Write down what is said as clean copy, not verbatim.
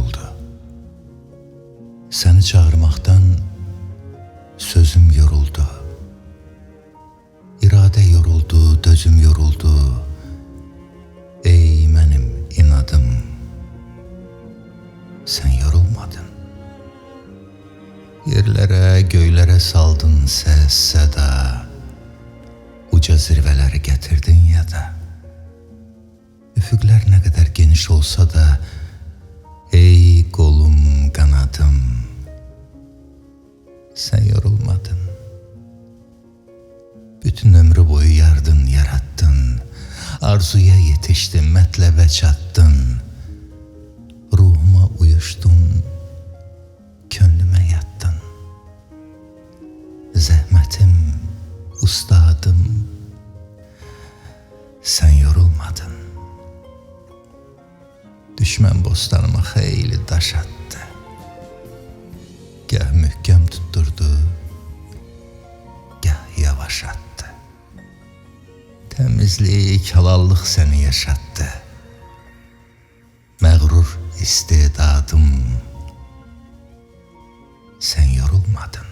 yoruldu. Seni çağırmaktan sözüm yoruldu. İrade yoruldu, dözüm yoruldu. Ey mənim inadım, sen yorulmadın. Yerlere, göylere saldın ses, seda. Uca zirveleri getirdin ya da. Üfüqlər ne kadar geniş olsa da, ey kolum, kanadım, sen yorulmadın. Bütün ömrü boyu yardın, yarattın. Arzuya yetiştin, mətlebe çattın. Ruhuma uyuştun, könlüme yattın. Zəhmətim, ustadım, sen yorulmadın. Düşmən bostanıma xeyli daş attı. Gah mühkəm tutturdu, gah yavaş attı. Təmizlik, halallıq səni yaşattı. Məğrur istedadım, sen yorulmadın.